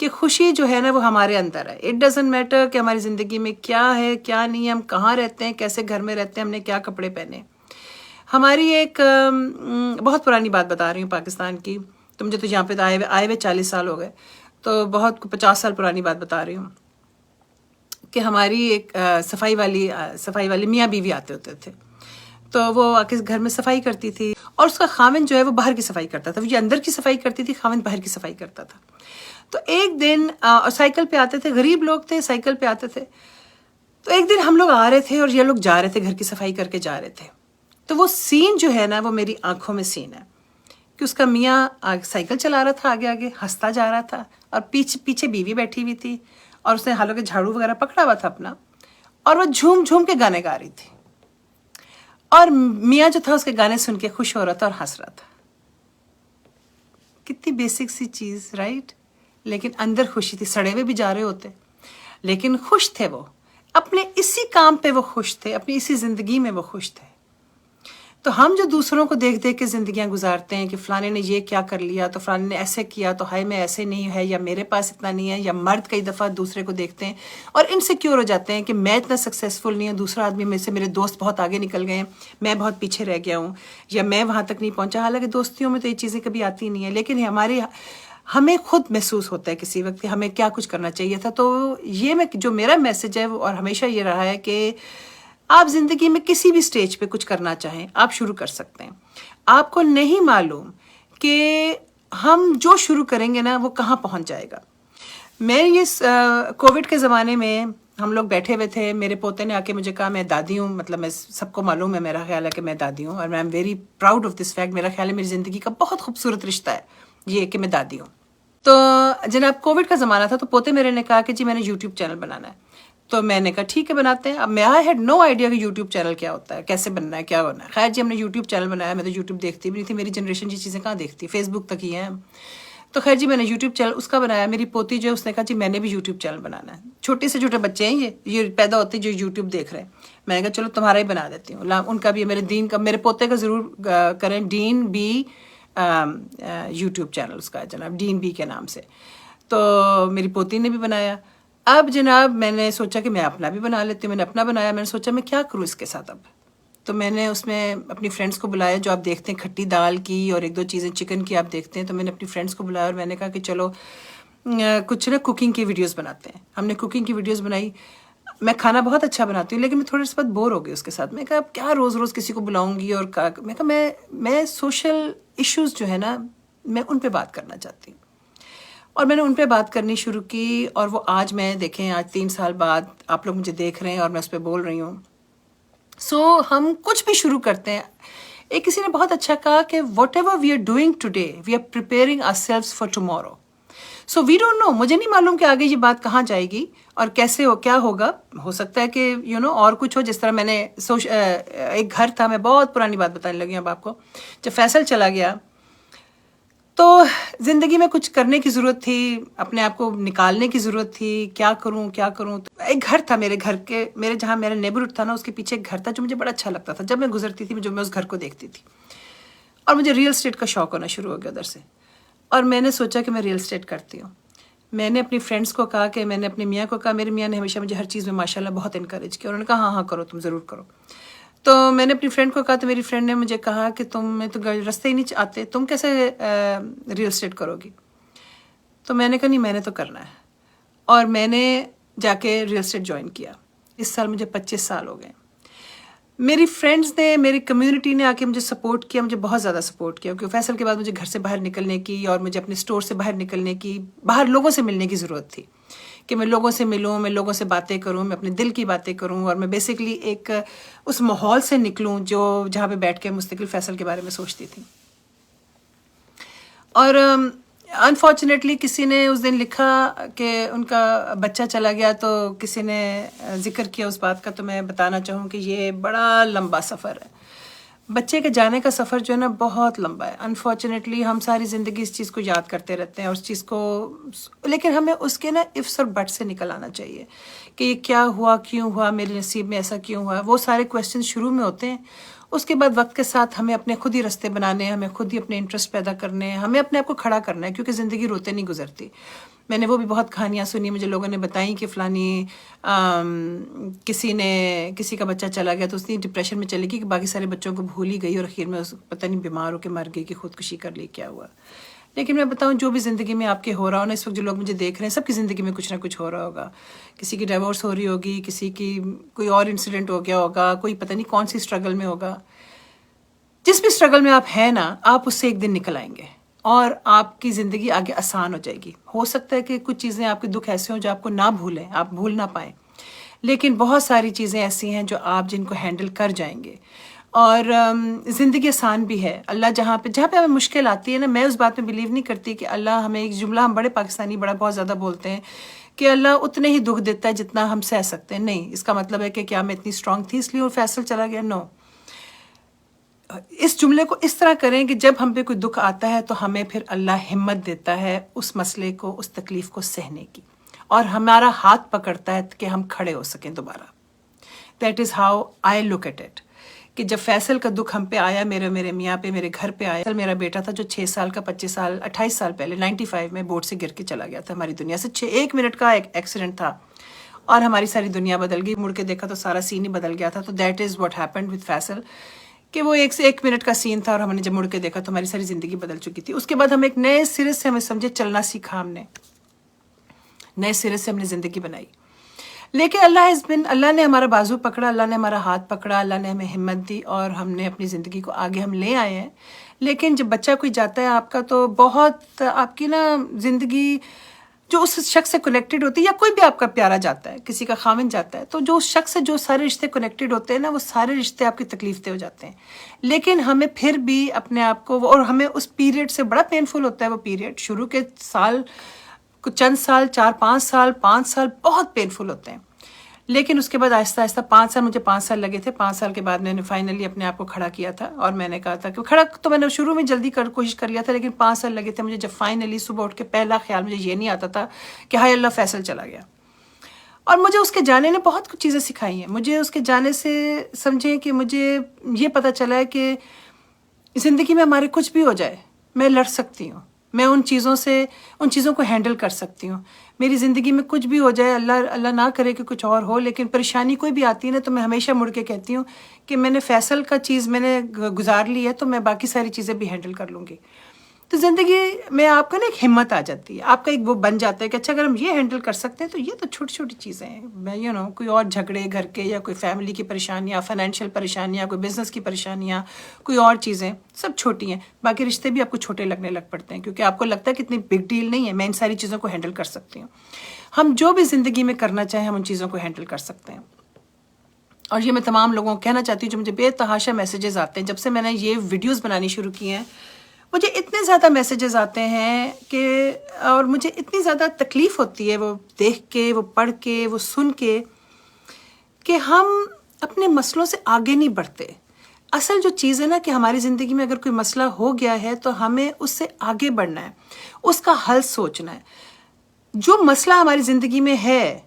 کہ خوشی جو ہے نا وہ ہمارے اندر ہے. اٹ ڈزنٹ میٹر کہ ہماری زندگی میں کیا ہے کیا نہیں ہے, ہم کہاں رہتے ہیں, کیسے گھر میں رہتے ہیں, ہم نے کیا کپڑے پہنے. ہماری ایک بہت پرانی بات بتا رہی ہوں پاکستان کی, تو مجھے تو یہاں پہ آئے ہوئے 40 سال ہو گئے, تو بہت 50 سال پرانی بات بتا رہی ہوں کہ ہماری ایک صفائی والی میاں بیوی آتے ہوتے تھے. تو وہ آ کے گھر میں صفائی کرتی تھی, اور اس کا خاوند جو ہے وہ باہر کی صفائی کرتا تھا. وہ یہ اندر کی صفائی کرتی تھی, خاوند باہر کی صفائی کرتا تھا. تو ایک دن سائیکل پہ آتے تھے, غریب لوگ تھے, سائیکل پہ آتے تھے. تو ایک دن ہم لوگ آ رہے تھے اور یہ لوگ جا رہے تھے, گھر کی صفائی کر کے جا رہے تھے. تو وہ سین جو ہے نا وہ میری آنکھوں میں سین ہے کہ اس کا میاں سائیکل چلا رہا تھا, آگے آگے ہنستا جا رہا تھا, اور پیچھے بیوی بیٹھی ہوئی تھی, اور اس نے حالانکہ جھاڑو وغیرہ پکڑا ہوا تھا اپنا, اور وہ جھوم جھوم کے گانے گا رہی تھی, اور میاں جو تھا اس کے گانے سن کے خوش ہو رہا تھا اور ہنس رہا تھا. کتنی بیسک سی چیز, رائٹ؟ لیکن اندر خوشی تھی. سڑے ہوئے بھی جا رہے ہوتے لیکن خوش تھے. وہ اپنے اسی کام پہ وہ خوش تھے, اپنی اسی زندگی میں وہ خوش تھے. تو ہم جو دوسروں کو دیکھ دیکھ کے زندگیاں گزارتے ہیں کہ فلانے نے یہ کیا کر لیا, تو فلانے نے ایسے کیا, تو ہائے میں ایسے نہیں ہے, یا میرے پاس اتنا نہیں ہے, یا مرد کئی دفعہ دوسرے کو دیکھتے ہیں اور انسیکیور ہو جاتے ہیں کہ میں اتنا سکسیزفل نہیں ہوں, دوسرا آدمی میں سے, میرے دوست بہت آگے نکل گئے ہیں, میں بہت پیچھے رہ گیا ہوں, یا میں وہاں تک نہیں پہنچا. حالانکہ دوستیوں میں تو یہ چیزیں کبھی آتی نہیں ہیں, لیکن ہمیں خود محسوس ہوتا ہے کسی وقت کہ ہمیں کیا کچھ کرنا چاہیے تھا. تو یہ جو میرا میسج ہے اور ہمیشہ یہ رہا ہے کہ آپ زندگی میں کسی بھی سٹیج پہ کچھ کرنا چاہیں, آپ شروع کر سکتے ہیں. آپ کو نہیں معلوم کہ ہم جو شروع کریں گے نا وہ کہاں پہنچ جائے گا. میں یہ کووڈ کے زمانے میں ہم لوگ بیٹھے ہوئے تھے, میرے پوتے نے آ کے مجھے کہا, میں دادی ہوں, مطلب میں سب کو معلوم ہے, میرا خیال ہے کہ میں دادی ہوں, اور میں am very proud of this fact. میرا خیال ہے میری زندگی کا بہت خوبصورت رشتہ ہے یہ کہ میں دادی ہوں. تو جناب کووڈ کا زمانہ تھا, تو پوتے میرے نے کہا کہ جی میں نے یوٹیوب چینل بنانا ہے. تو میں نے کہا ٹھیک ہے بناتے ہیں. اب میں آئی ہیڈ نو آئیڈیا کہ یوٹیوب چینل کیا ہوتا ہے, کیسے بننا ہے, کیا ہونا ہے. خیر جی ہم نے یوٹیوب چینل بنایا. میں تو یوٹیوب دیکھتی بھی نہیں تھی, میری جنریشن یہ چیزیں کہاں دیکھتی, فیس بک تک ہی ہیں. تو خیر جی میں نے یوٹیوب چینل اس کا بنایا. میری پوتی جو ہے اس نے کہا جی میں نے بھی یوٹیوب چینل بنانا ہے. چھوٹے سے چھوٹے بچے ہیں یہ پیدا ہوتے جو یوٹیوب دیکھ رہے ہیں. میں نے کہا چلو تمہارا ہی بنا دیتی ہوں. ان کا بھی میرے دین کا, میرے پوتے کا ضرور کریں, ڈین بی یوٹیوب چینل اس کا جناب, ڈین بی کے نام سے. تو میری پوتی نے بھی بنایا. اب جناب میں نے سوچا کہ میں اپنا بھی بنا لیتی ہوں. میں نے اپنا بنایا. میں نے سوچا میں کیا کروں اس کے ساتھ اب. تو میں نے اس میں اپنی فرینڈس کو بلایا جو آپ دیکھتے ہیں, کھٹی دال کی اور ایک دو چیزیں چکن کی آپ دیکھتے ہیں. تو میں نے اپنی فرینڈس کو بلایا اور میں نے کہا کہ چلو کچھ نا کوکنگ کی ویڈیوز بناتے ہیں. ہم نے کوکنگ کی ویڈیوز بنائی. میں کھانا بہت اچھا بناتی ہوں, لیکن میں تھوڑی سی بات بور ہو گئی اس کے ساتھ. میں کہا اب کیا روز روز کسی کو بلاؤں گی, اور میں کہا میں سوشل ایشوز جو ہے نا میں ان پہ بات کرنا چاہتی ہوں. اور میں نے ان پہ بات کرنی شروع کی, اور وہ آج میں دیکھیں آج 3 سال بعد آپ لوگ مجھے دیکھ رہے ہیں اور میں اس پہ بول رہی ہوں. سو ہم کچھ بھی شروع کرتے ہیں. ایک کسی نے بہت اچھا کہا کہ whatever we are doing today we are preparing ourselves for tomorrow. So we don't know, مجھے نہیں معلوم کہ آگے یہ بات کہاں جائے گی اور کیسے کیا ہوگا. ہو سکتا ہے کہ اور کچھ ہو. جس طرح میں نے ایک گھر تھا, میں بہت پرانی بات بتانے لگی اب آپ کو. جب فیصل چلا گیا تو زندگی میں کچھ کرنے کی ضرورت تھی, اپنے آپ کو نکالنے کی ضرورت تھی. کیا کروں. تو ایک گھر تھا میرے جہاں میرا نیبرہڈ تھا نا, اس کے پیچھے ایک گھر تھا جو مجھے بڑا اچھا لگتا تھا. جب میں گزرتی تھی جو میں اس گھر کو دیکھتی تھی, اور مجھے ریئل اسٹیٹ کا شوق ہونا شروع ہو گیا ادھر سے. اور میں نے سوچا کہ میں ریئل اسٹیٹ کرتی ہوں. میں نے اپنی فرینڈس کو کہا, کہ میں نے اپنے میاں کو کہا. میرے میاں نے ہمیشہ مجھے ہر چیز میں ماشاءاللہ بہت انکریج کیا. انہوں نے کہا ہاں کرو, تم ضرور کرو. تو میں نے اپنی فرینڈ کو کہا, تو میری فرینڈ نے مجھے کہا کہ تم تو رستے ہی نہیں آتے, تم کیسے ریئل اسٹیٹ کرو گی. تو میں نے کہا نہیں, میں نے تو کرنا ہے. اور میں نے جا کے ریئل اسٹیٹ جوائن کیا. اس سال مجھے 25 سال ہو گئے. میری فرینڈز نے, میری کمیونٹی نے آ کے مجھے سپورٹ کیا, مجھے بہت زیادہ سپورٹ کیا. کیونکہ فیصل کے بعد مجھے گھر سے باہر نکلنے کی اور مجھے اپنے اسٹور سے باہر نکلنے کی, باہر لوگوں سے ملنے کی ضرورت تھی. کہ میں لوگوں سے ملوں, میں لوگوں سے باتیں کروں, میں اپنے دل کی باتیں کروں, اور میں بیسکلی ایک اس ماحول سے نکلوں جہاں پہ بیٹھ کے مستقل فیصل کے بارے میں سوچتی تھی. اور انفارچونیٹلی کسی نے اس دن لکھا کہ ان کا بچہ چلا گیا, تو کسی نے ذکر کیا اس بات کا. تو میں بتانا چاہوں کہ یہ بڑا لمبا سفر ہے. بچے کے جانے کا سفر جو ہے نا بہت لمبا ہے. انفارچونیٹلی ہم ساری زندگی اس چیز کو یاد کرتے رہتے ہیں, اور اس چیز کو, لیکن ہمیں اس کے نا افس اور بٹ سے نکل آنا چاہیے کہ یہ کیا ہوا, کیوں ہوا, میرے نصیب میں ایسا کیوں ہوا. وہ سارے کویسچن شروع میں ہوتے ہیں. اس کے بعد وقت کے ساتھ ہمیں اپنے خود ہی راستے بنانے ہیں, ہمیں خود ہی اپنے انٹرسٹ پیدا کرنے ہیں, ہمیں اپنے آپ کو کھڑا کرنا ہے, کیونکہ زندگی روتے نہیں گزرتی. میں نے وہ بھی بہت کہانیاں سنی، مجھے لوگوں نے بتائیں کہ فلانی کسی کا بچہ چلا گیا تو اس نے ڈپریشن میں چلے گی کہ باقی سارے بچوں کو بھول ہی گئی اور اخیر میں پتہ نہیں بیمار ہو کے مر گئی کہ خودکشی کر لی، کیا ہوا۔ لیکن میں بتاؤں جو بھی زندگی میں آپ کے ہو رہا ہو نا، اس وقت جو لوگ مجھے دیکھ رہے ہیں، سب کی زندگی میں کچھ نہ کچھ ہو رہا ہوگا۔ کسی کی ڈیورس ہو رہی ہوگی، کسی کی کوئی اور انسیڈنٹ ہو گیا ہوگا، کوئی پتہ نہیں کون سی اسٹرگل میں ہوگا۔ جس بھی اسٹرگل میں آپ ہیں نا، آپ اس سے ایک دن نکل آئیں گے اور آپ کی زندگی آگے آسان ہو جائے گی۔ ہو سکتا ہے کہ کچھ چیزیں آپ کے دکھ ایسے ہوں جو آپ کو نہ بھولیں، آپ بھول نہ پائیں، لیکن بہت ساری چیزیں ایسی ہیں جو آپ جن کو ہینڈل کر جائیں گے، اور زندگی آسان بھی ہے۔ اللہ جہاں پہ ہمیں مشکل آتی ہے نا، میں اس بات میں بلیو نہیں کرتی کہ اللہ ہمیں، ایک جملہ ہم بڑے پاکستانی بہت زیادہ بولتے ہیں کہ اللہ اتنے ہی دکھ دیتا ہے جتنا ہم سہ سکتے ہیں۔ نہیں، اس کا مطلب ہے کہ کیا میں اتنی اسٹرانگ تھی اس لیے وہ فیصل چلا گیا؟ نو۔ اس جملے کو اس طرح کریں کہ جب ہم پہ کوئی دکھ آتا ہے تو ہمیں پھر اللہ ہمت دیتا ہے اس مسئلے کو، اس تکلیف کو سہنے کی، اور ہمارا ہاتھ پکڑتا ہے کہ ہم کھڑے ہو سکیں دوبارہ۔ That is how I look at it, کہ جب فیصل کا دکھ ہم پہ آیا، میرے میاں پہ، میرے گھر پہ آیا، میرا بیٹا تھا جو 6 سال کا، 25 سال 28 سال پہلے 95 میں بورڈ سے گر کے چلا گیا تھا ہماری دنیا سے۔ 1 منٹ کا ایک ایکسیڈنٹ تھا اور ہماری ساری دنیا بدل گئی۔ مڑ کے دیکھا تو سارا سین ہی بدل گیا تھا۔ تو that is what happened with Faisal, کہ وہ 1 منٹ کا سین تھا اور ہم نے جب مڑ کے دیکھا تو ہماری ساری زندگی بدل چکی تھی۔ اس کے بعد ہم ایک نئے سرے سے، ہمیں سمجھے، چلنا سیکھا، ہم نے نئے سرے سے ہم نے زندگی بنائی۔ لیکن اللہ نے ہمارا بازو پکڑا، اللہ نے ہمارا ہاتھ پکڑا، اللہ نے ہمیں ہمت دی اور ہم نے اپنی زندگی کو آگے ہم لے آئے ہیں۔ لیکن جب بچہ کوئی جاتا ہے آپ کا تو بہت آپ کی نا زندگی جو اس شخص سے کنیکٹڈ ہوتی ہے، یا کوئی بھی آپ کا پیارا جاتا ہے، کسی کا خاوند جاتا ہے، تو جو اس شخص سے جو سارے رشتے کنیکٹڈ ہوتے ہیں نا، وہ سارے رشتے آپ کی تکلیف دہ ہو جاتے ہیں۔ لیکن ہمیں پھر بھی اپنے آپ کو، اور ہمیں اس پیریڈ سے بڑا پینفل ہوتا ہے وہ پیریڈ، شروع کے سال، چند سال، 4-5 سال، 5 سال بہت پینفل ہوتے ہیں، لیکن اس کے بعد آہستہ آہستہ 5 سال، مجھے 5 سال لگے تھے۔ 5 سال کے بعد میں نے فائنلی اپنے آپ کو کھڑا کیا تھا، اور میں نے کہا تھا کہ کھڑا تو میں نے شروع میں جلدی کوشش کر لیا تھا، لیکن 5 سال لگے تھے مجھے، جب فائنلی صبح اٹھ کے پہلا خیال مجھے یہ نہیں آتا تھا کہ ہائے اللہ فیصل چلا گیا۔ اور مجھے اس کے جانے نے بہت کچھ چیزیں سکھائی ہیں۔ مجھے اس کے جانے سے سمجھیں کہ مجھے یہ پتہ چلا ہے کہ زندگی میں ہمارے کچھ بھی ہو جائے، میں لڑ سکتی ہوں، میں ان چیزوں کو ہینڈل کر سکتی ہوں۔ میری زندگی میں کچھ بھی ہو جائے، اللہ نہ کرے کہ کچھ اور ہو، لیکن پریشانی کوئی بھی آتی ہے نا، تو میں ہمیشہ مڑ کے کہتی ہوں کہ میں نے فیصل کا چیز میں نے گزار لی ہے، تو میں باقی ساری چیزیں بھی ہینڈل کر لوں گی۔ تو زندگی میں آپ کا نا ایک ہمت آ جاتی ہے، آپ کا ایک وہ بن جاتا ہے کہ اچھا اگر ہم یہ ہینڈل کر سکتے ہیں تو یہ تو چھوٹی چھوٹی چیزیں ہیں، کوئی اور جھگڑے گھر کے، یا کوئی فیملی کی پریشانیاں، فائنینشیل پریشانیاں، کوئی بزنس کی پریشانیاں، کوئی اور چیزیں، سب چھوٹی ہیں۔ باقی رشتے بھی آپ کو چھوٹے لگنے لگ پڑتے ہیں، کیونکہ آپ کو لگتا ہے کہ اتنی بگ ڈیل نہیں ہے، میں ان ساری چیزوں کو ہینڈل کر سکتی ہوں۔ ہم جو بھی زندگی میں کرنا چاہیں ہم ان چیزوں کو ہینڈل کر سکتے ہیں۔ اور یہ میں تمام لوگوں کو کہنا چاہتی ہوں جو مجھے بے تحاشا میسیجز آتے ہیں، جب سے میں نے یہ ویڈیوز بنانی شروع کی ہیں، مجھے اتنے زیادہ میسیجز آتے ہیں کہ، اور مجھے اتنی زیادہ تکلیف ہوتی ہے وہ دیکھ کے، وہ پڑھ کے، وہ سن کے، کہ ہم اپنے مسئلوں سے آگے نہیں بڑھتے۔ اصل جو چیز ہے نا کہ ہماری زندگی میں اگر کوئی مسئلہ ہو گیا ہے تو ہمیں اس سے آگے بڑھنا ہے، اس کا حل سوچنا ہے۔ جو مسئلہ ہماری زندگی میں ہے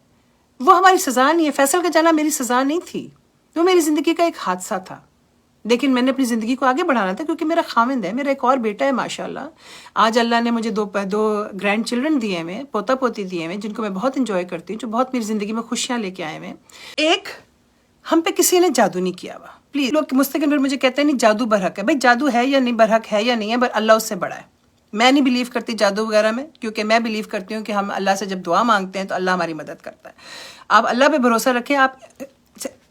وہ ہماری سزا نہیں ہے۔ فیصل کا جانا میری سزا نہیں تھی، وہ میری زندگی کا ایک حادثہ تھا، لیکن میں نے اپنی زندگی کو آگے بڑھانا تھا، کیونکہ میرا خاوند ہے، میرا ایک اور بیٹا ہے ماشاءاللہ۔ آج اللہ نے مجھے دو گرینڈ چلڈرن دیے ہوئے، پوتا پوتی دیے ہوئے، جن کو میں بہت انجوائے کرتی ہوں، جو بہت میری زندگی میں خوشیاں لے کے آئے ہوئے۔ ایک، ہم پہ کسی نے جادو نہیں کیا ہوا۔ پلیز لوگ مستقل پھر مجھے کہتے ہیں نہیں جادو برحق ہے۔ بھائی جادو ہے یا نہیں، برحق ہے یا نہیں ہے، بس اللہ اس سے بڑا ہے۔ میں نہیں بلیو کرتی جادو وغیرہ میں، کیونکہ میں بلیو کرتی ہوں کہ ہم اللہ سے جب دعا مانگتے ہیں تو اللہ ہماری مدد کرتا ہے۔ آپ اللہ پہ بھروسہ رکھیں۔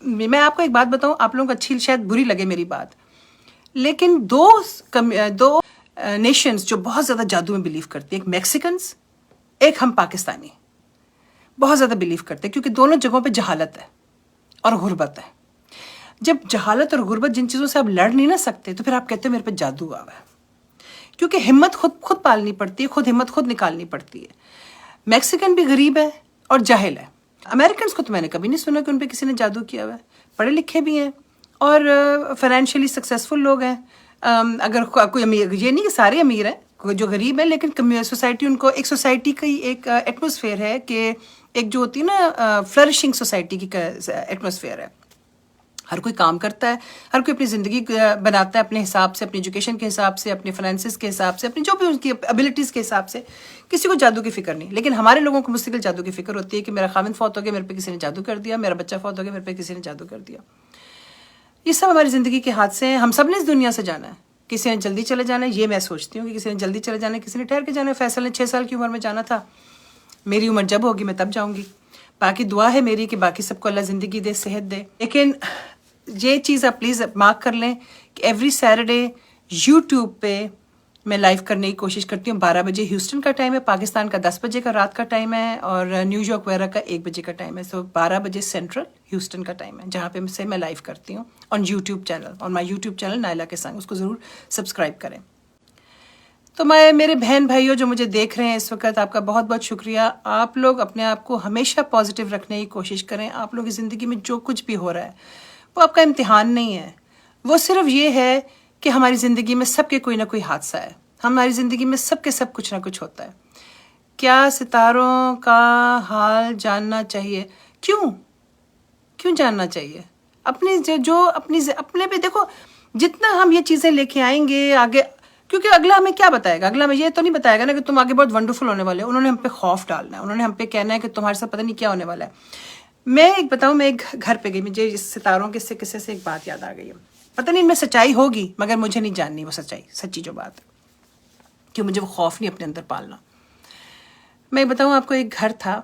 میں آپ کو ایک بات بتاؤں، آپ لوگوں کو اچھی شاید بری لگے میری بات، لیکن دو نیشنز جو بہت زیادہ جادو میں بلیو کرتی ہیں، ایک میکسیکنز، ایک ہم پاکستانی، بہت زیادہ بلیو کرتے ہیں، کیونکہ دونوں جگہوں پہ جہالت ہے اور غربت ہے۔ جب جہالت اور غربت، جن چیزوں سے آپ لڑ نہیں نہ سکتے، تو پھر آپ کہتے ہو میرے پہ جادو ہوا ہے، کیونکہ ہمت خود پالنی پڑتی ہے، ہمت خود نکالنی پڑتی ہے۔ میکسیکن بھی غریب ہے اور جاہل ہے۔ امریکنز کو تو میں نے کبھی نہیں سنا کہ ان پہ کسی نے جادو کیا ہوا ہے، پڑھے لکھے بھی ہیں اور فائنینشلی سکسیزفل لوگ ہیں۔ اگر کوئی امیر، یہ نہیں کہ سارے امیر ہیں، جو غریب ہیں، لیکن سوسائٹی ان کو، ایک سوسائٹی کی ایک ایٹماسفیئر ہے کہ ایک جو ہوتی ہے نا فلرشنگ سوسائٹی کی ایٹماسفیئر ہے۔ ہر کوئی کام کرتا ہے، ہر کوئی اپنی زندگی بناتا ہے اپنے حساب سے، اپنی ایجوکیشن کے حساب سے، اپنے فائنینسز کے حساب سے، اپنی جو بھی ان کی ابیلٹیز کے حساب سے. کسی کو جادو کی فکر نہیں، لیکن ہمارے لوگوں کو مستقل جادو کی فکر ہوتی ہے کہ میرا خاوند فوت ہو گیا، میرے پہ کسی نے جادو کر دیا، میرا بچہ فوت ہو گیا، میرے پہ کسی نے جادو کر دیا. یہ سب ہماری زندگی کے حادثے ہیں. ہم سب نے اس دنیا سے جانا ہے. کسی نے جلدی چلے جانا ہے، یہ میں سوچتی ہوں کہ کسی نے جلدی چلے جانا ہے، کسی نے ٹھہر کے جانا ہے. فیصل نے 6 سال کی عمر میں جانا تھا، میری عمر جب ہوگی میں تب جاؤں گی. باقی دعا ہے میری کہ باقی سب کو اللہ زندگی دے، صحت دے. لیکن یہ چیز آپ پلیز مارک کر لیں کہ ایوری سیٹرڈے یوٹیوب پہ میں لائیو کرنے کی کوشش کرتی ہوں. 12 بجے ہیوسٹن کا ٹائم ہے، پاکستان کا 10 بجے کا رات کا ٹائم ہے، اور نیو یارک وغیرہ کا 1 بجے کا ٹائم ہے. سو 12 بجے سینٹرل ہیوسٹن کا ٹائم ہے جہاں پہ سے میں لائیو کرتی ہوں on YouTube channel, on my YouTube channel Naila کے سنگ. اس کو ضرور سبسکرائب کریں. تو میرے بہن بھائیوں جو مجھے دیکھ رہے ہیں اس وقت، آپ کا بہت بہت شکریہ. آپ لوگ اپنے آپ کو ہمیشہ پازیٹیو رکھنے کی کوشش کریں. آپ لوگ کی زندگی میں جو کچھ بھی ہو رہا ہے وہ آپ کا امتحان نہیں ہے، وہ صرف یہ ہے کہ ہماری زندگی میں سب کے کوئی نہ کوئی حادثہ ہے. ہماری زندگی میں سب کے سب کچھ نہ کچھ ہوتا ہے. کیا ستاروں کا حال جاننا چاہیے؟ کیوں جاننا چاہیے؟ اپنی جو اپنے پہ دیکھو، جتنا ہم یہ چیزیں لے کے آئیں گے آگے، کیونکہ اگلا ہمیں کیا بتائے گا؟ اگلا ہمیں یہ تو نہیں بتائے گا نا کہ تم آگے بہت ونڈرفل ہونے والے. انہوں نے ہم پہ خوف ڈالنا ہے، انہوں نے ہم پہ کہنا ہے کہ تمہارے ساتھ پتہ نہیں کیا ہونے والا ہے. میں ایک بتاؤں، میں ایک گھر پہ گئی، مجھے اس ستاروں کے قصے سے ایک بات یاد آ گئی ہے. پتہ نہیں ان میں سچائی ہوگی، مگر مجھے نہیں جاننی وہ سچی جو بات ہے، کہ مجھے وہ خوف نہیں اپنے اندر پالنا. میں بتاؤں آپ کو، ایک گھر تھا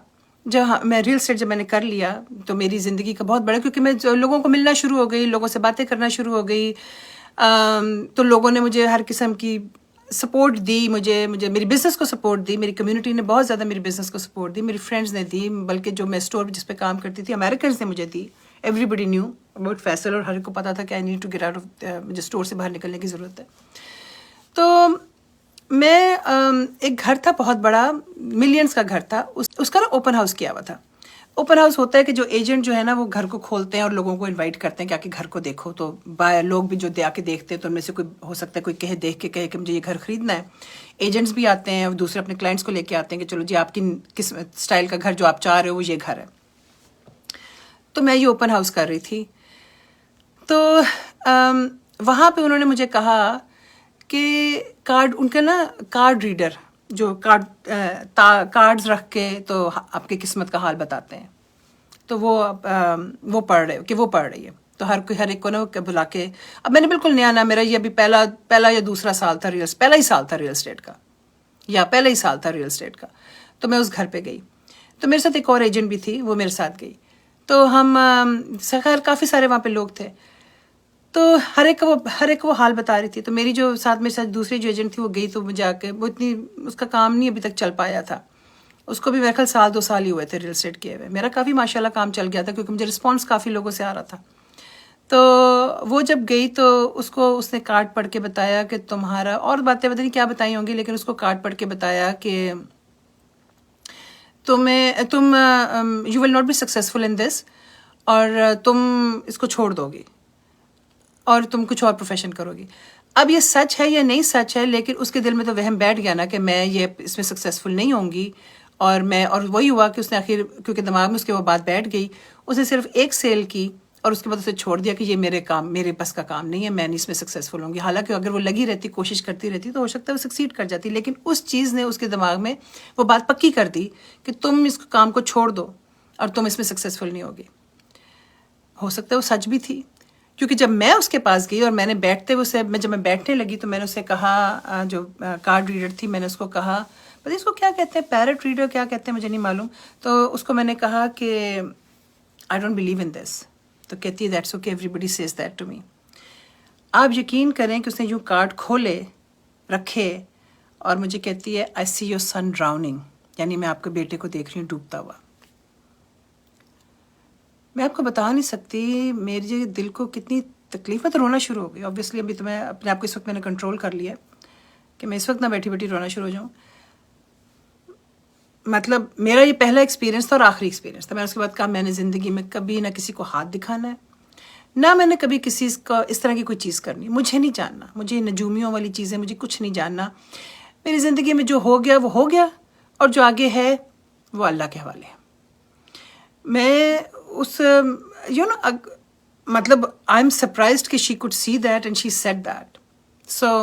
جب میں ریل اسٹیٹ جب میں نے کر لیا تو میری زندگی کا بہت بڑا، کیونکہ میں لوگوں کو ملنا شروع ہو گئی، لوگوں سے باتیں کرنا شروع ہو گئی، تو لوگوں نے مجھے ہر قسم کی سپورٹ دی. مجھے میری بزنس کو سپورٹ دی، میری کمیونٹی نے بہت زیادہ میری بزنس کو سپورٹ دی، میری فرینڈز نے دی، بلکہ جو میں اسٹور جس پہ کام کرتی تھی امیریکنز نے مجھے دی. Everybody knew about Faisal, اور ہر کو پتا تھا کہ I need to get out of, مجھے اسٹور سے باہر نکلنے کی ضرورت ہے. تو میں ایک گھر تھا بہت بڑا، ملینز کا گھر تھا. اس کا نا اوپن ہاؤس کیا ہوا تھا. اوپن ہاؤس ہوتا ہے کہ جو ایجنٹ جو ہے نا وہ گھر کو کھولتے ہیں اور لوگوں کو انوائٹ کرتے ہیں کہ آ کے گھر کو دیکھو. تو لوگ بھی جو آ کے دیکھتے ہیں تو ان میں سے کوئی ہو سکتا ہے کوئی دیکھ کے کہے کہ مجھے یہ گھر خریدنا ہے. ایجنٹس بھی آتے ہیں اور دوسرے اپنے کلائنٹس کو لے کے آتے ہیں کہ چلو جی آپ کی کس اسٹائل کا گھر جو آپ چاہ رہے ہو وہ یہ گھر ہے. تو میں یہ اوپن ہاؤس کر رہی تھی. تو وہاں پہ انہوں نے مجھے کہا کہ ان کا نا کارڈ ریڈر جو کارڈز رکھ کے تو آپ کی قسمت کا حال بتاتے ہیں، تو وہ پڑھ رہی ہے. تو ہر ایک کو نا بلا کے، اب میں نے بالکل نیا نا، میرا یہ ابھی پہلا یا دوسرا سال تھا، پہلا ہی سال تھا ریل اسٹیٹ کا. تو میں اس گھر پہ گئی، تو میرے ساتھ ایک اور ایجنٹ بھی تھی، وہ میرے ساتھ گئی. تو ہم خیر کافی سارے وہاں پہ لوگ تھے، تو ہر ایک کو وہ حال بتا رہی تھی. تو میری جو میرے ساتھ دوسری جو ایجنٹ تھی وہ گئی، تو وہ جا کے وہ اتنی اس کا کام نہیں ابھی تک چل پایا تھا. اس کو بھی میرے خیال 1-2 سال ہی ہوئے تھے ریل اسٹیٹ کیے ہوئے. میرا کافی ماشاءاللہ کام چل گیا تھا کیونکہ مجھے رسپانس کافی لوگوں سے آ رہا تھا. تو وہ جب گئی تو اس نے کارڈ پڑھ کے بتایا کہ تمہارا، اور باتیں پتہ نہیں کیا بتائی ہوں گی، لیکن اس کو کارڈ پڑھ کے بتایا کہ تم you will not be successful in this, اور تم اس کو چھوڑ دو گی اور تم کچھ اور پروفیشن کرو گی. اب یہ سچ ہے یا نہیں سچ ہے، لیکن اس کے دل میں تو وہم بیٹھ گیا نا کہ میں یہ اس میں سکسیزفل نہیں ہوں گی. اور وہی ہوا کہ اس نے آخر، کیونکہ دماغ میں اس کے وہ بات بیٹھ گئی، اس نے صرف ایک سیل کی اور اس کے بعد اسے چھوڑ دیا کہ یہ میرے بس کا کام نہیں ہے، میں نہیں اس میں سکسیزفل ہوں گی. حالانکہ اگر وہ لگی رہتی، کوشش کرتی رہتی تو ہو سکتا ہے وہ سکسیڈ کر جاتی. لیکن اس چیز نے اس کے دماغ میں وہ بات پکی کر دی کہ تم اس کام کو چھوڑ دو اور تم اس میں سکسیزفل نہیں ہوگی. ہو سکتا ہے وہ سچ بھی تھی، کیونکہ جب میں اس کے پاس گئی اور میں نے جب میں بیٹھنے لگی تو میں نے اسے کہا، جو کارڈ ریڈر تھی، میں نے اس کو کہا، پتہ اس کو کیا کہتے ہیں، پیرٹ ریڈر کیا کہتے ہیں مجھے نہیں معلوم. تو اس کو میں نے کہا کہ آئی ڈونٹ بلیو ان دس. تو کہتی ہے that's okay, everybody says that to me. آپ یقین کریں کہ اس نے یوں کارڈ کھولے رکھے اور مجھے کہتی ہے آئی سی یور سن ڈراؤننگ، یعنی میں آپ کے بیٹے کو دیکھ رہی ہوں ڈوبتا ہوا. میں آپ کو بتا نہیں سکتی میرے دل کو کتنی تکلیف، میں تو رونا شروع ہو گئی. آبویسلی ابھی تو میں اپنے آپ کو اس وقت میں نے کنٹرول کر لیا کہ میں اس وقت نہ بیٹھی رونا شروع ہو جاؤں. مطلب میرا یہ پہلا ایکسپیرینس تھا اور آخری ایکسپیرینس تھا. میں نے اس کے بعد کہا میں نے زندگی میں کبھی نہ کسی کو ہاتھ دکھانا ہے، نہ میں نے کبھی کسی کو اس طرح کی کوئی چیز کرنی. مجھے نہیں جاننا، مجھے نجومیوں والی چیزیں، مجھے کچھ نہیں جاننا. میری زندگی میں جو ہو گیا وہ ہو گیا، اور جو آگے ہے وہ اللہ کے حوالے ہے. میں اس مطلب آئی ایم سرپرائزڈ کہ she could see that and she said that. So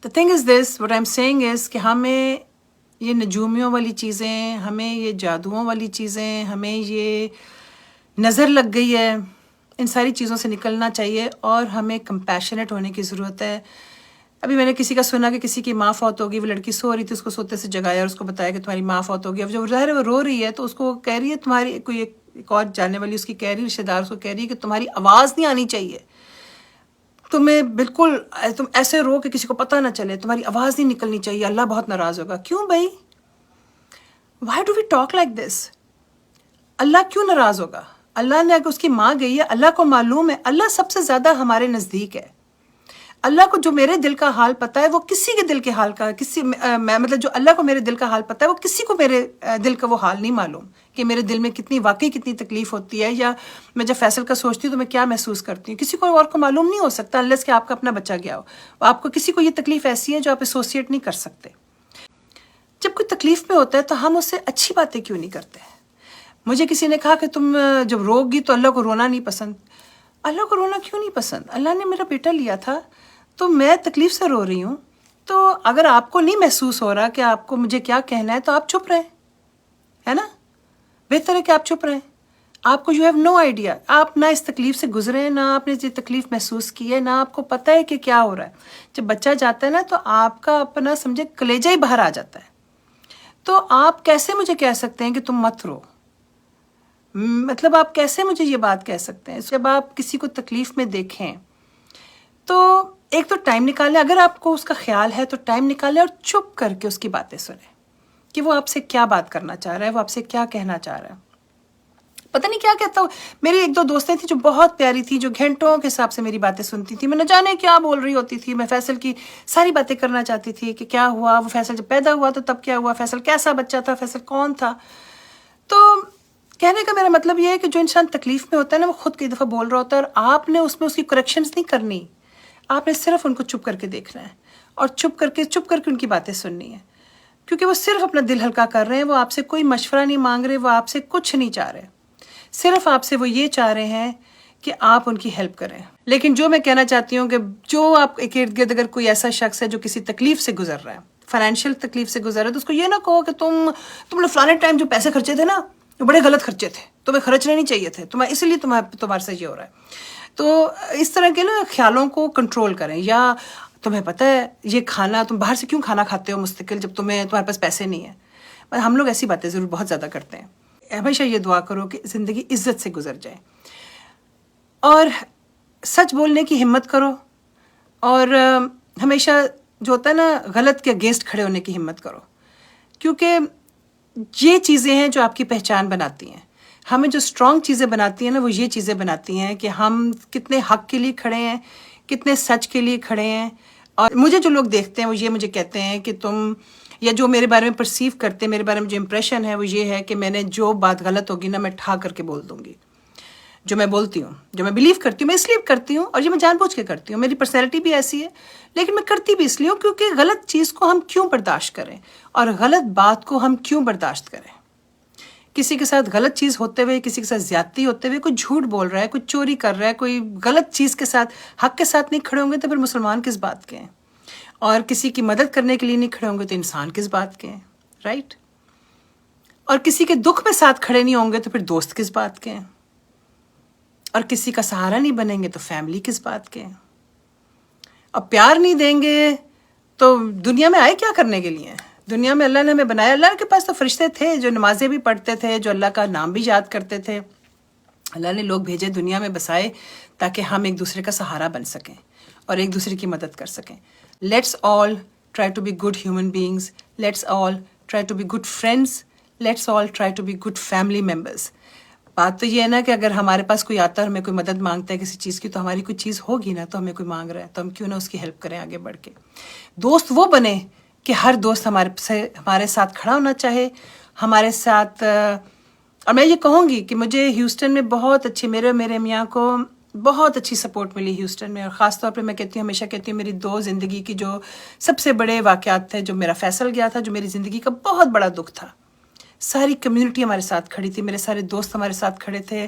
the thing is this, what I am seeing is کہ ہمیں یہ نجومیوں والی چیزیں، ہمیں یہ جادوؤں والی چیزیں، ہمیں یہ نظر لگ گئی ہے، ان ساری چیزوں سے نکلنا چاہیے اور ہمیں کمپیشنیٹ ہونے کی ضرورت ہے. ابھی میں نے کسی کا سنا کہ کسی کی ماں فوت ہوگی، وہ لڑکی سو رہی تھی، اس کو سوتے سے جگایا اور اس کو بتایا کہ تمہاری ماں فوت ہوگی. اب جب ظاہر ہے وہ رو رہی ہے تو اس کو کہہ رہی ہے تمہاری کوئی ایک اور جاننے والی اس کی کہہ رہی رشتے دار اس کو کہہ رہی ہے کہ تمہاری آواز نہیں آنی چاہیے، تمہیں بالکل تم ایسے رو کہ کسی کو پتہ نہ چلے، تمہاری آواز نہیں نکلنی چاہیے، اللہ بہت ناراض ہوگا. کیوں بھائی؟ Why do we talk like this? Allah کیوں ناراض ہوگا؟ اللہ نے اگر اس کی ماں گئی ہے، اللہ کو معلوم ہے، اللہ سب سے زیادہ ہمارے نزدیک ہے. اللہ کو جو میرے دل کا حال پتہ ہے وہ کسی کے دل کے حال کا مطلب جو اللہ کو میرے دل کا حال پتہ ہے وہ کسی کو میرے دل کا وہ حال نہیں معلوم کہ میرے دل میں واقعی کتنی تکلیف ہوتی ہے، یا میں جب فیصل کا سوچتی ہوں تو میں کیا محسوس کرتی ہوں. کسی کو اور کو معلوم نہیں ہو سکتا unless کہ آپ کا اپنا بچہ گیا ہو. آپ کو کسی کو یہ تکلیف ایسی ہے جو آپ ایسوسیٹ نہیں کر سکتے. جب کوئی تکلیف میں ہوتا ہے تو ہم اس سے اچھی باتیں کیوں نہیں کرتے؟ مجھے کسی نے کہا کہ تم جب رو گی تو اللہ کو رونا نہیں پسند. اللہ کو رونا کیوں نہیں پسند؟ اللہ نے میرا بیٹا لیا تھا تو میں تکلیف سے رو رہی ہوں. تو اگر آپ کو نہیں محسوس ہو رہا کہ آپ کو مجھے کیا کہنا ہے تو آپ چپ رہیں، ہے نا؟ بہتر ہے کہ آپ چپ رہیں. آپ کو یو ہیو نو آئیڈیا، آپ نہ اس تکلیف سے گزرے، نہ آپ نے یہ تکلیف محسوس کی ہے، نہ آپ کو پتہ ہے کہ کیا ہو رہا ہے. جب بچہ جاتا ہے نا تو آپ کا اپنا سمجھے کلیجہ ہی باہر آ جاتا ہے. تو آپ کیسے مجھے کہہ سکتے ہیں کہ تم مت رو؟ مطلب آپ کیسے مجھے یہ بات کہہ سکتے ہیں؟ جب آپ کسی کو تکلیف میں دیکھیں تو ایک تو ٹائم نکالیں، اگر آپ کو اس کا خیال ہے تو ٹائم نکالیں اور چپ کر کے اس کی باتیں سنیں کہ وہ آپ سے کیا بات کرنا چاہ رہا ہے، وہ آپ سے کیا کہنا چاہ رہا ہے. پتہ نہیں کیا کہتا ہوں. میری ایک دو دوستیں تھیں جو بہت پیاری تھی، جو گھنٹوں کے حساب سے میری باتیں سنتی تھی. میں نہ جانے کیا بول رہی ہوتی تھی. میں فیصل کی ساری باتیں کرنا چاہتی تھی کہ کیا ہوا، وہ فیصل جب پیدا ہوا تو تب کیا ہوا، فیصل کیسا بچہ تھا، فیصل کون تھا. تو کہنے کا میرا مطلب یہ ہے کہ جو انسان تکلیف میں ہوتا ہے نا وہ خود کئی دفعہ بول رہا ہوتا ہے، اور آپ نے اس میں اس کی کریکشنز نہیں کرنی. آپ نے صرف ان کو چپ کر کے دیکھنا ہے اور چپ کر کے ان کی باتیں سننی ہے، کیونکہ وہ صرف اپنا دل ہلکا کر رہے ہیں. وہ آپ سے کوئی مشورہ نہیں مانگ رہے، وہ آپ سے کچھ نہیں چاہ رہے، صرف آپ سے وہ یہ چاہ رہے ہیں کہ آپ ان کی ہیلپ کریں. لیکن جو میں کہنا چاہتی ہوں کہ جو آپ کے ارد گرد اگر کوئی ایسا شخص ہے جو کسی تکلیف سے گزر رہا ہے، فائنینشیل تکلیف سے گزر رہا ہے، تو اس کو یہ نہ کہو کہ تم نے فلانے ٹائم جو پیسے خرچے تھے نا وہ بڑے غلط خرچے تھے، تمہیں خرچنے نہیں چاہیے تھے، اس لیے تمہارے سے یہ ہو رہا ہے. تو اس طرح کے نا خیالوں کو کنٹرول کریں. یا تمہیں پتہ ہے یہ کھانا، تم باہر سے کیوں کھانا کھاتے ہو مستقل جب تمہارے پاس پیسے نہیں ہیں. ہم لوگ ایسی باتیں ضرور بہت زیادہ کرتے ہیں. ہمیشہ یہ دعا کرو کہ زندگی عزت سے گزر جائے، اور سچ بولنے کی ہمت کرو، اور ہمیشہ جو ہوتا ہے نا غلط کے اگینسٹ کھڑے ہونے کی ہمت کرو، کیونکہ یہ چیزیں ہیں جو آپ کی پہچان بناتی ہیں. ہمیں جو اسٹرانگ چیزیں بناتی ہیں نا وہ یہ چیزیں بناتی ہیں کہ ہم کتنے حق کے لیے کھڑے ہیں، کتنے سچ کے لیے کھڑے ہیں. اور مجھے جو لوگ دیکھتے ہیں وہ یہ مجھے کہتے ہیں کہ تم، یا جو میرے بارے میں پرسیو کرتے ہیں، میرے بارے میں جو امپریشن ہے وہ یہ ہے کہ میں نے جو بات غلط ہوگی نا میں ٹھا کر کے بول دوں گی. جو میں بولتی ہوں، جو میں بلیو کرتی ہوں، میں اس لیے کرتی ہوں، اور یہ میں جان بوجھ کے کرتی ہوں. میری پرسنالٹی بھی ایسی ہے، لیکن میں کرتی بھی اس لیے ہوں کیونکہ غلط چیز کو ہم کیوں برداشت کریں، اور غلط بات کو ہم کیوں برداشت کریں. کسی کے ساتھ غلط چیز ہوتے ہوئے، کسی کے ساتھ زیادتی ہوتے ہوئے، کوئی جھوٹ بول رہا ہے، کوئی چوری کر رہا ہے، کوئی غلط چیز کے ساتھ، حق کے ساتھ نہیں کھڑے ہوں گے تو پھر مسلمان کس بات کے ہیں؟ اور کسی کی مدد کرنے کے لیے نہیں کھڑے ہوں گے تو انسان کس بات کے ہیں؟ رائٹ؟ اور کسی کے دکھ میں ساتھ کھڑے نہیں ہوں گے تو پھر دوست کس بات کے ہیں؟ اور کسی کا سہارا نہیں بنیں گے تو فیملی کس بات کے ہیں؟ اور پیار نہیں دیں گے تو دنیا میں آئے کیا کرنے کے لیے ہیں؟ دنیا میں اللہ نے ہمیں بنایا. اللہ کے پاس تو فرشتے تھے جو نمازیں بھی پڑھتے تھے، جو اللہ کا نام بھی یاد کرتے تھے. اللہ نے لوگ بھیجے، دنیا میں بسائے تاکہ ہم ایک دوسرے کا سہارا بن سکیں اور ایک دوسرے کی مدد کر سکیں. Let's all try to be good human beings, let's all try to be good friends, let's all try to be good family members. بات تو یہ ہے نا کہ اگر ہمارے پاس کوئی آتا ہے اور ہمیں کوئی مدد مانگتا ہے کسی چیز کی، تو ہماری کوئی چیز ہوگی نا، تو ہمیں کوئی مانگ رہا ہے تو ہم کیوں نہ اس کی ہیلپ کریں آگے بڑھ کے. دوست وہ بنے کہ ہر دوست ہمارے ساتھ کھڑا ہونا چاہے، ہمارے ساتھ. اور میں یہ کہوں گی کہ مجھے ہیوسٹن میں بہت اچھی، میرے میاں کو بہت اچھی سپورٹ ملی ہیوسٹن میں. اور خاص طور پہ میں کہتی ہوں، ہمیشہ کہتی ہوں، میری 2 زندگی کی جو سب سے بڑے واقعات تھے، جو میرا فیصل گیا تھا، جو میری زندگی کا بہت بڑا دکھ تھا، ساری کمیونٹی ہمارے ساتھ کھڑی تھی، میرے سارے دوست ہمارے ساتھ کھڑے تھے.